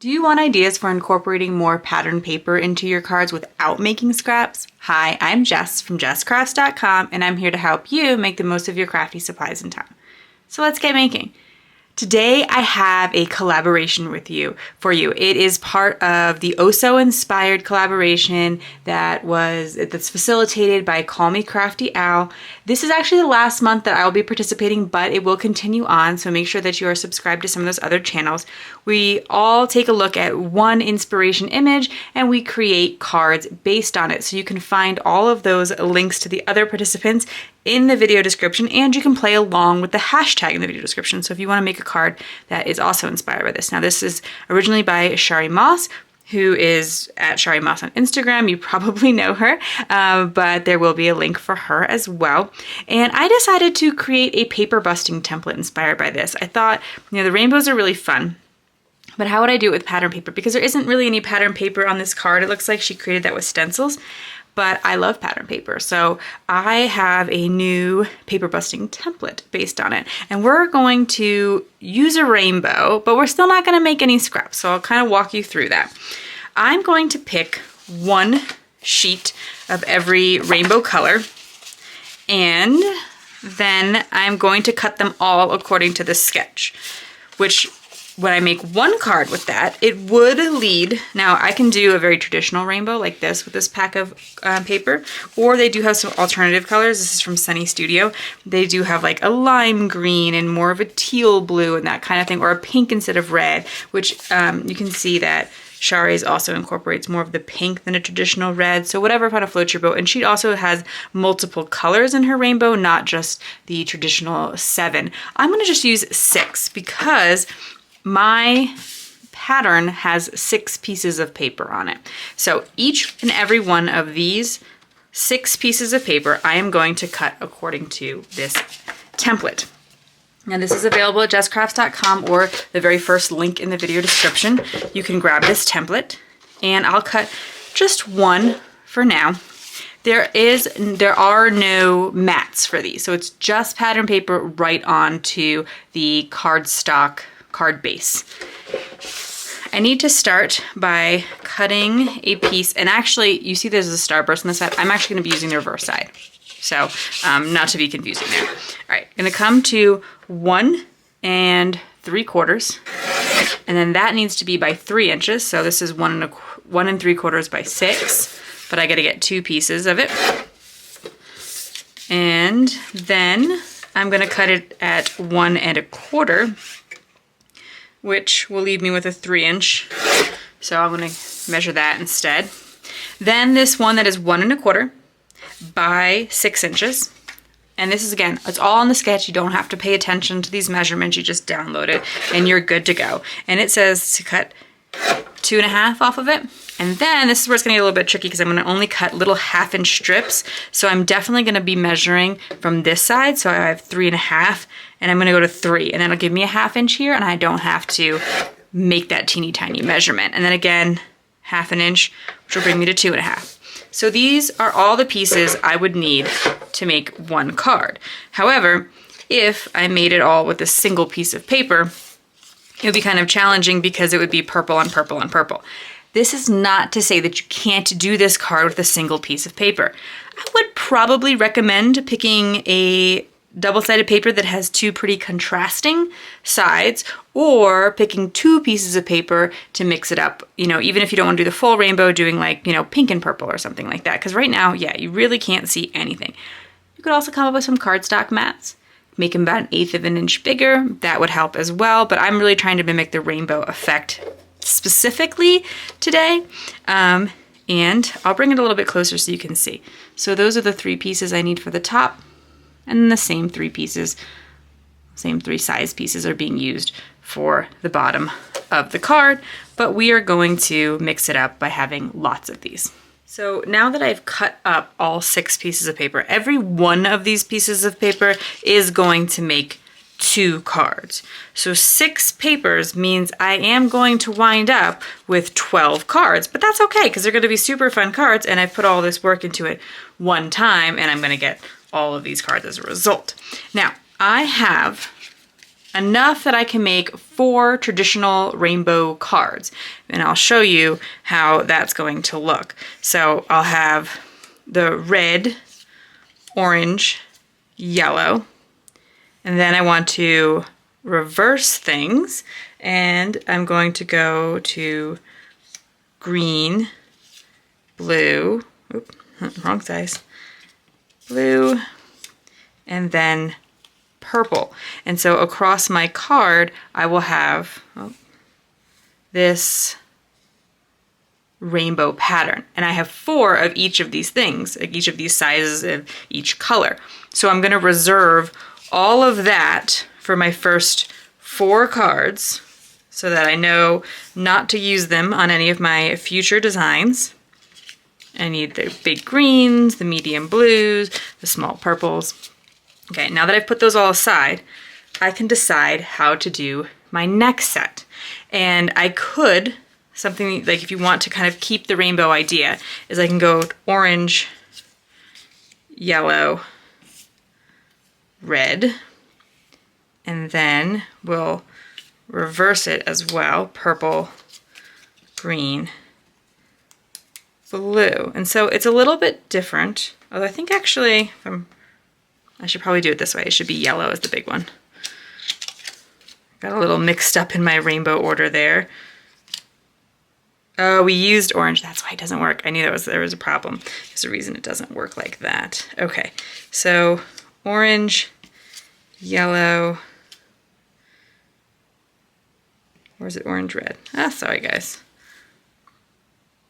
Do you want ideas for incorporating more pattern paper into your cards without making scraps? Hi, I'm Jess from JessCrafts.com, and I'm here to help you make the most of your crafty supplies and time. So let's get making. Today I have a collaboration for you. It is part of the Oso inspired collaboration that's facilitated by Call Me Crafty Owl. This is actually the last month that I will be participating, but it will continue on, so make sure that you are subscribed to some of those other channels. We all take a look at one inspiration image and we create cards based on it. So you can find all of those links to the other participants in the video description, and you can play along with the hashtag in the video description. So if you want to make a card that is also inspired by this. Now this is originally by Shari Moss, who is at Shari Moss on Instagram. You probably know her, but there will be a link for her as well. And I decided to create a paper busting template inspired by this. I thought, the rainbows are really fun, but how would I do it with pattern paper? Because there isn't really any pattern paper on this card. It looks like she created that with stencils, but I love pattern paper. So I have a new paper busting template based on it. And we're going to use a rainbow, but we're still not gonna make any scraps. So I'll kind of walk you through that. I'm going to pick one sheet of every rainbow color, and then I'm going to cut them all according to the sketch, which when I make one card with that, it would lead, now I can do a very traditional rainbow like this with this pack of paper, or they do have some alternative colors. This is from Sunny Studio. They do have like a lime green and more of a teal blue and that kind of thing, or a pink instead of red, which you can see that Shari's also incorporates more of the pink than a traditional red. So whatever kind of floats your boat. And she also has multiple colors in her rainbow, not just the traditional 7. I'm gonna just use 6 because my pattern has 6 pieces of paper on it. So each and every one of these 6 pieces of paper, I am going to cut according to this template. Now this is available at jesscrafts.com or the very first link in the video description. You can grab this template, and I'll cut just one for now. There are no mats for these, so it's just pattern paper right onto the cardstock card base. I need to start by cutting a piece, and actually you see there's a starburst on the side. I'm actually going to be using the reverse side, so not to be confusing there. All right, I'm going to come to 1 3/4, and then that needs to be by 3 inches. So this is 1 3/4 by 6, but I got to get 2 pieces of it, and then I'm going to cut it at 1 1/4. Which will leave me with a 3-inch. So I'm gonna measure that instead. Then this one that is 1 1/4 by 6 inches. And this is, again, it's all on the sketch. You don't have to pay attention to these measurements. You just download it and you're good to go. And it says to cut 2 1/2 off of it. And then this is where it's gonna get a little bit tricky because I'm gonna only cut little 1/2-inch strips. So I'm definitely gonna be measuring from this side. So I have 3 1/2, and I'm gonna go to 3, and that'll give me a 1/2 inch here, and I don't have to make that teeny tiny measurement. And then again, 1/2 inch, which will bring me to 2 1/2. So these are all the pieces I would need to make one card. However, if I made it all with a single piece of paper, it would be kind of challenging because it would be purple on purple on purple. This is not to say that you can't do this card with a single piece of paper. I would probably recommend picking a double-sided paper that has 2 pretty contrasting sides, or picking 2 pieces of paper to mix it up. Even if you don't want to do the full rainbow, doing like, pink and purple or something like that. Because right now, yeah, you really can't see anything. You could also come up with some cardstock mats. Make them about 1/8 of an inch bigger. That would help as well, but I'm really trying to mimic the rainbow effect specifically today. And I'll bring it a little bit closer so you can see. So those are the 3 pieces I need for the top, and then the same 3 pieces, same 3 size pieces are being used for the bottom of the card, but we are going to mix it up by having lots of these. So now that I've cut up all 6 pieces of paper, every one of these pieces of paper is going to make 2 cards. So 6 papers means I am going to wind up with 12 cards, but that's okay because they're going to be super fun cards, and I've put all this work into it one time, and I'm going to get all of these cards as a result. Now, I have enough that I can make 4 traditional rainbow cards. And I'll show you how that's going to look. So I'll have the red, orange, yellow, and then I want to reverse things, and I'm going to go to green, blue, oops, wrong size, blue, and then purple. And so across my card, I will have this rainbow pattern. And I have 4 of each of these things, like each of these sizes of each color. So I'm gonna reserve all of that for my first 4 cards so that I know not to use them on any of my future designs. I need the big greens, the medium blues, the small purples. Okay, now that I've put those all aside, I can decide how to do my next set. And I could, something like if you want to kind of keep the rainbow idea, is I can go orange, yellow, red, and then we'll reverse it as well, purple, green, blue. And so it's a little bit different, although I think actually, I should probably do it this way. It should be yellow as the big one. Got a little mixed up in my rainbow order there. Oh, we used orange. That's why it doesn't work. I knew there was a problem. There's a reason it doesn't work like that. Okay, so orange, yellow. Or is it orange, red? Ah, sorry guys.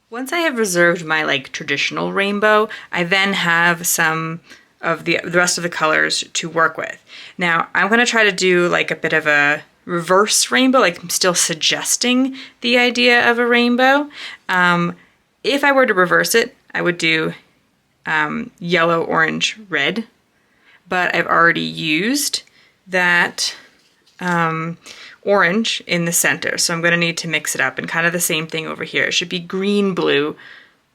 Once I have reserved my like traditional rainbow, I then have some of the rest of the colors to work with. Now, I'm gonna try to do like a bit of a reverse rainbow, like I'm still suggesting the idea of a rainbow. If I were to reverse it, I would do yellow, orange, red, but I've already used that orange in the center, so I'm gonna need to mix it up, and kind of the same thing over here. It should be green, blue,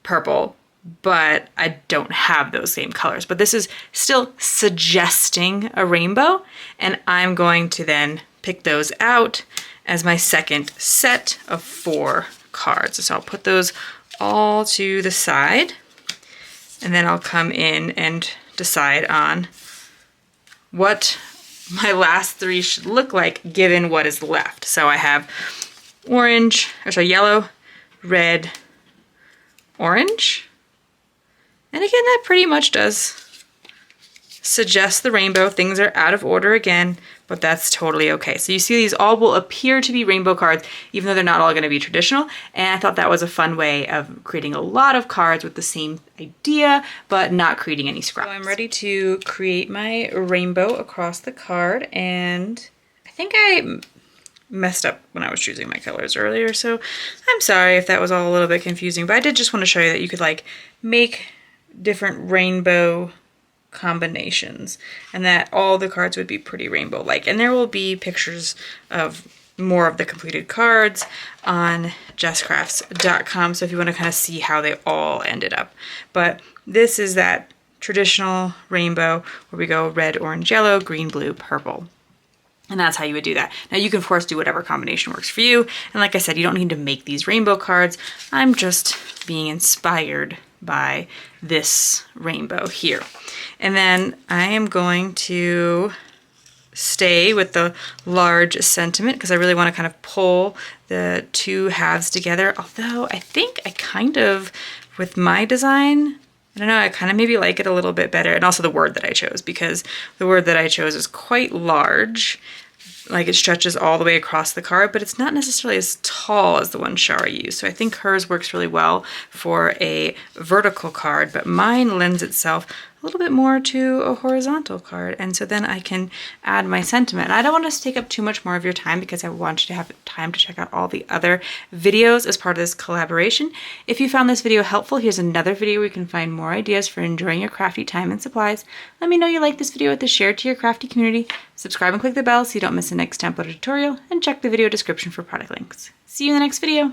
purple, but I don't have those same colors. But this is still suggesting a rainbow, and I'm going to then pick those out as my second set of 4 cards. So I'll put those all to the side, and then I'll come in and decide on what my last 3 should look like given what is left. So I have yellow, red, orange. And again, that pretty much does suggest the rainbow. Things are out of order again, but that's totally okay. So you see these all will appear to be rainbow cards, even though they're not all gonna be traditional. And I thought that was a fun way of creating a lot of cards with the same idea, but not creating any scraps. So I'm ready to create my rainbow across the card, and I think I messed up when I was choosing my colors earlier, so I'm sorry if that was all a little bit confusing, but I did just want to show you that you could like make different rainbow combinations and that all the cards would be pretty rainbow-like. And there will be pictures of more of the completed cards on jesscrafts.com, so if you want to kind of see how they all ended up. But this is that traditional rainbow where we go red, orange, yellow, green, blue, purple. And that's how you would do that. Now you can of course do whatever combination works for you. And like I said, you don't need to make these rainbow cards. I'm just being inspired by this rainbow here. And then I am going to stay with the large sentiment because I really want to kind of pull the 2 halves together. Although I think I kind of, with my design, I don't know, I kind of maybe like it a little bit better. And also the word that I chose, because the word that I chose is quite large. Like it stretches all the way across the card, but it's not necessarily as tall as the one Shara used. So I think hers works really well for a vertical card, but mine lends itself a little bit more to a horizontal card. And so then I can add my sentiment. I don't want to take up too much more of your time because I want you to have time to check out all the other videos as part of this collaboration. If you found this video helpful, here's another video where you can find more ideas for enjoying your crafty time and supplies. Let me know you like this video with a share to your crafty community. Subscribe and click the bell so you don't miss the next template or tutorial, and check the video description for product links. See you in the next video.